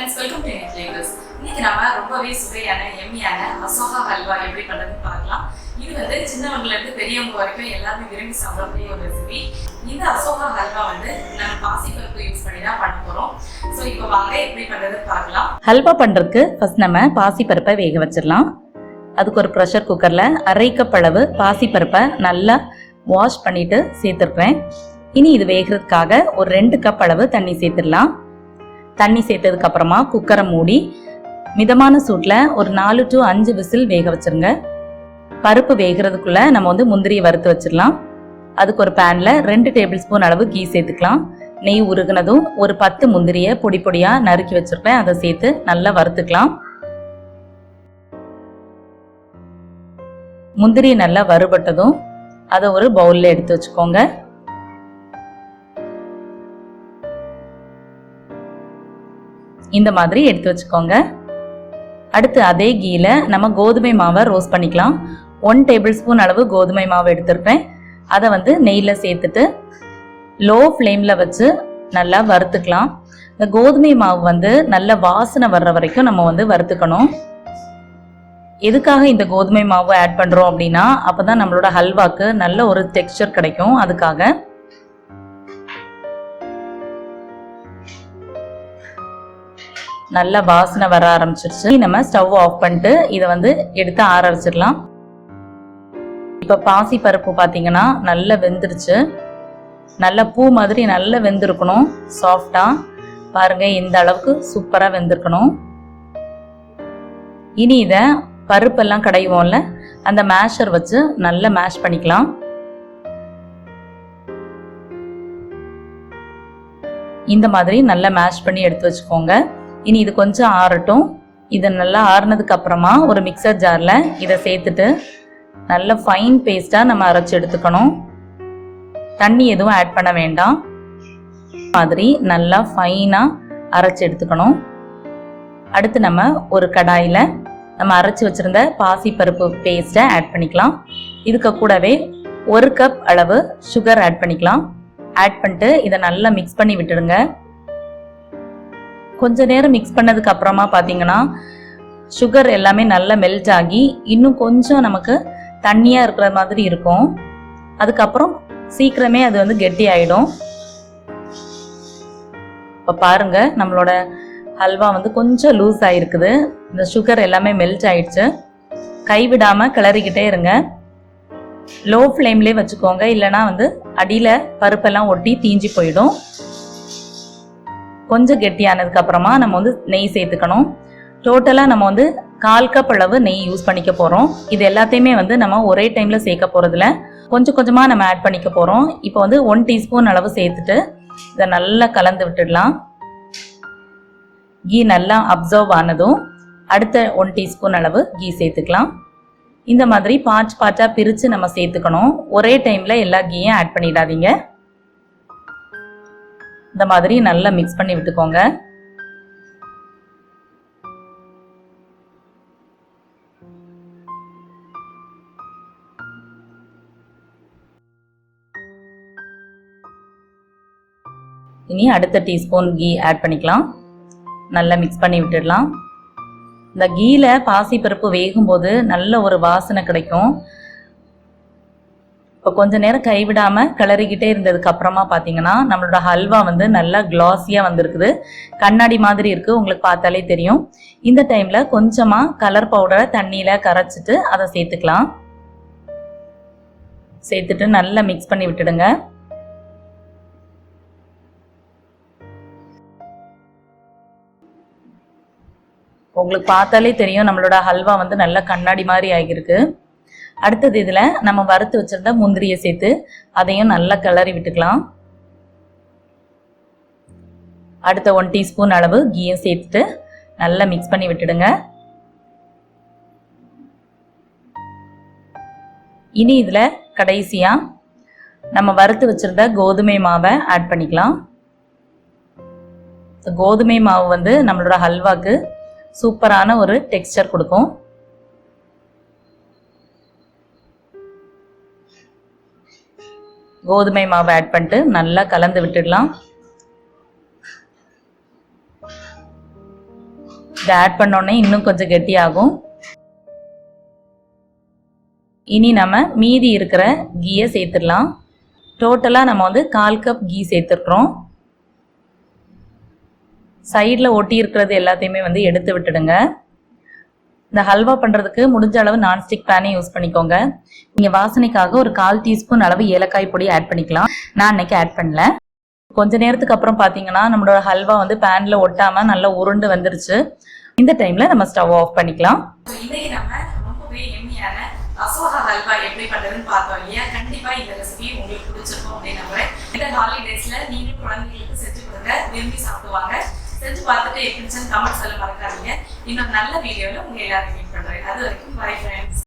friends, welcome to MILKSHAKES. இன்னைக்கு நாம ரொம்பவே சுவையான எம்மியான அசோகா ஹல்வா எப்படி பண்றதுன்னு பார்க்கலாம். இது வந்து சின்னவங்கல இருந்து பெரியவங்க வரைக்கும் எல்லாரும் விரும்பி சாப்பிடக்கூடிய ஒரு ரெசிபி. இந்த அசோகா ஹல்வா வந்து நம்ம பாசி பருப்பு யூஸ் பண்ணி தான் பண்ண போறோம். சோ இப்போ வாங்க எப்படி பண்றதுன்னு பார்க்கலாம். ஹல்வா பண்றதுக்கு ஃபர்ஸ்ட் நம்ம பாசி பருப்பை வேக வச்சிடலாம். அதுக்கு ஒரு ப்ரெஷர் குக்கர்ல 1/2 கப் அளவு பாசி பருப்பை நல்லா வாஷ் பண்ணிட்டு சேர்த்துருக்கேன். இனி இது வேகிறதுக்காக ஒரு 2 கப் அளவு தண்ணி சேர்த்துடலாம். தண்ணி சேர்த்ததுக்கு அப்புறமா குக்கரை மூடி மிதமான சூட்டில் ஒரு 4 to 5 விசில் வேக வச்சிருங்க. பருப்பு வேகிறதுக்குள்ள நம்ம வந்து முந்திரியை வறுத்து வச்சிடலாம். அதுக்கு ஒரு பேன்ல 2 டேபிள் ஸ்பூன் அளவு கீ சேர்த்துக்கலாம். நெய் உருகுனதும் ஒரு 10 முந்திரியை பொடி பொடியா நறுக்கி வச்சிருப்பேன், அதை சேர்த்து நல்லா வறுத்துக்கலாம். முந்திரி நல்லா வறுபட்டதும் அதை ஒரு பவுல்ல எடுத்து வச்சுக்கோங்க. இந்த மாதிரி எடுத்து வச்சுக்கோங்க. அடுத்து அதே கீல நம்ம கோதுமை மாவை ரோஸ்ட் பண்ணிக்கலாம். 1 டேபிள் ஸ்பூன் அளவு கோதுமை மாவு எடுத்திருப்பேன். அதை வந்து நெய்யில் சேர்த்துட்டு லோ ஃப்ளேமில் வச்சு நல்லா வறுத்துக்கலாம். இந்த கோதுமை மாவு வந்து நல்ல வாசனை வர்ற வரைக்கும் நம்ம வந்து வறுத்துக்கணும். எதுக்காக இந்த கோதுமை மாவு ஆட் பண்ணுறோம் அப்படின்னா அப்போ தான் நம்மளோட ஹல்வாக்கு நல்ல ஒரு டெக்ஸ்சர் கிடைக்கும். அதுக்காக நல்ல வாசனை வர ஆரம்பிச்சிருச்சு. நம்ம ஸ்டவ் ஆஃப் பண்ணிட்டு இதை வந்து எடுத்து ஆற வச்சிடலாம். இப்போ பாசி பருப்பு பார்த்தீங்கன்னா நல்லா வெந்துருச்சு. நல்ல பூ மாதிரி நல்லா வெந்திருக்கணும். சாஃப்டா பாருங்க, இந்த அளவுக்கு சூப்பராக வெந்திருக்கணும். இனி இதை பருப்பெல்லாம் கடைவோம்ல, அந்த மேஷர் வச்சு நல்லா மேஷ் பண்ணிக்கலாம். இந்த மாதிரி நல்லா மேஷ் பண்ணி எடுத்து வச்சுக்கோங்க. இனி இது கொஞ்சம் ஆறட்டும். இதை நல்லா ஆறுனதுக்கு அப்புறமா ஒரு மிக்சர் ஜாரில் இதை சேர்த்துட்டு நல்ல ஃபைன் பேஸ்ட்டாக நம்ம அரைச்சி எடுத்துக்கணும். தண்ணி எதுவும் ஆட் பண்ண வேண்டாம். மாதிரி நல்லா ஃபைனாக அரைச்சி எடுத்துக்கணும். அடுத்து நம்ம ஒரு கடாயில் நம்ம அரைச்சி வச்சுருந்த பாசிப்பருப்பு பேஸ்ட்டை ஆட் பண்ணிக்கலாம். இதுக்கு கூடவே 1 கப் அளவு சுகர் ஆட் பண்ணிக்கலாம். ஆட் பண்ணிட்டு இதை நல்லா மிக்ஸ் பண்ணி விட்டுடுங்க. கொஞ்ச நேரம் மிக்ஸ் பண்ணதுக்கு அப்புறமா பார்த்தீங்கன்னா சுகர் எல்லாமே நல்லா மெல்ட் ஆகி இன்னும் கொஞ்சம் நமக்கு தண்ணியாக இருக்கிற மாதிரி இருக்கும். அதுக்கப்புறம் சீக்கிரமே அது வந்து கெட்டி ஆகிடும். இப்போ பாருங்க, நம்மளோட ஹல்வா வந்து கொஞ்சம் லூஸ் ஆகிருக்குது. இந்த சுகர் எல்லாமே மெல்ட் ஆயிடுச்சு. கைவிடாமல் கிளறிக்கிட்டே இருங்க. லோ ஃப்ளேம்லேயே வச்சுக்கோங்க, இல்லைனா வந்து அடியில் பருப்பெல்லாம் ஒட்டி தீஞ்சி போயிடும். கொஞ்சம் கெட்டியானதுக்கு அப்புறமா நம்ம வந்து நெய் சேர்த்துக்கணும். டோட்டலாக நம்ம வந்து 1/4 கப் அளவு நெய் யூஸ் பண்ணிக்க போகிறோம். இது எல்லாத்தையுமே வந்து நம்ம ஒரே டைமில் சேர்க்க போகிறதுல கொஞ்சம் கொஞ்சமாக நம்ம ஆட் பண்ணிக்க போகிறோம். இப்போ வந்து 1 டீஸ்பூன் அளவு சேர்த்துட்டு இதை நல்லா கலந்து விட்டுடலாம். கீ நல்லா அப்சர்வ் ஆனதும் அடுத்த 1 டீஸ்பூன் அளவு கீ சேர்த்துக்கலாம். இந்த மாதிரி பார்ட்டாக பிரித்து நம்ம சேர்த்துக்கணும். ஒரே டைமில் எல்லா கீயும் ஆட் பண்ணிடாதீங்க. இந்த மாதிரி நல்லா மிக்ஸ் பண்ணி விட்டுக்கோங்க. இனி அடுத்த டீஸ்பூன் கீ ஆட் பண்ணிக்கலாம். நல்லா மிக்ஸ் பண்ணி விட்டுடலாம். இந்த கீல பாசிப்பருப்பு வேகும்போது நல்ல ஒரு வாசனை கிடைக்கும். இப்போ கொஞ்ச நேரம் கைவிடாமல் கிளறிக்கிட்டே இருந்ததுக்கு அப்புறமா பார்த்தீங்கன்னா நம்மளோட ஹல்வா வந்து நல்லா கிளாஸியாக வந்திருக்குது. கண்ணாடி மாதிரி இருக்குது, உங்களுக்கு பார்த்தாலே தெரியும். இந்த டைமில் கொஞ்சமாக கலர் பவுடரை தண்ணியில் கரைச்சிட்டு அதை சேர்த்துக்கலாம். சேர்த்துட்டு நல்லா மிக்ஸ் பண்ணி விட்டுடுங்க. உங்களுக்கு பார்த்தாலே தெரியும் நம்மளோட ஹல்வா வந்து நல்லா கண்ணாடி மாதிரி ஆகியிருக்கு. அடுத்தது இதில் நம்ம வறுத்து வச்சிருந்த முந்திரியை சேர்த்து அதையும் நல்லா கிளறி விட்டுக்கலாம். அடுத்த 1 டீஸ்பூன் அளவு கீயும் சேர்த்துட்டு நல்லா மிக்ஸ் பண்ணி விட்டுடுங்க. இனி இதில் கடைசியாக நம்ம வறுத்து வச்சிருந்த கோதுமை மாவை ஆட் பண்ணிக்கலாம். கோதுமை மாவு வந்து நம்மளோட ஹல்வாக்கு சூப்பரான ஒரு டெக்ஸ்சர் கொடுக்கும். கோதுமை மாவு ஆட் பண்ணிட்டு நல்லா கலந்து விட்டுடலாம். இதை ஆட் பண்ணோடனே இன்னும் கொஞ்சம் கெட்டியாகும். இனி நம்ம மீதி இருக்கிற கீயை சேர்த்துடலாம். டோட்டலாக நம்ம வந்து 1/4 கப் கீ சேர்த்துருக்குறோம். சைடில் ஒட்டி இருக்கிறது எல்லாத்தையுமே வந்து எடுத்து விட்டுடுங்க. இந்த ஹல்வா பண்ணுறதுக்கு முடிஞ்ச அளவு நான்ஸ்டிக் பேனே யூஸ் பண்ணிக்கோங்க. நீங்கள் வாசனைக்காக ஒரு 1/4 டீஸ்பூன் அளவு ஏலக்காய் பொடி ஆட் பண்ணிக்கலாம். நான் அன்னைக்கு ஆட் பண்ணல. கொஞ்ச நேரத்துக்கு அப்புறம் பார்த்தீங்கன்னா நம்மளோட ஹல்வா வந்து பேனில் ஒட்டாமல் நல்லா உருண்டு வந்துருச்சு. இந்த டைமில் நம்ம ஸ்டவ் ஆஃப் பண்ணிக்கலாம். இன்னைக்கு நம்ம ரொம்பவே எம்மியான அசோகா ஹல்வா எப்படி பண்ணுறதுன்னு பார்த்தோம் இல்லையா? கண்டிப்பாக இந்த ரெசிபி உங்களுக்கு பிடிச்சிருக்கும் அப்படின்னு நம்புறேன். இந்த ஹாலிடேஸில் நீங்களும் குழந்தைங்களுக்கு செஞ்சு கொடுங்க, விரும்பி சாப்பிடுவாங்க. செஞ்சு பார்த்துட்டு எப்படி கமெண்ட் சொல்ல மறக்காதீங்க. இன்னும் நல்ல வீடியோவில் உங்கள் எல்லாரும் மீட் பண்ணுறேன். அது வரைக்கும் பை ஃப்ரெண்ட்ஸ்.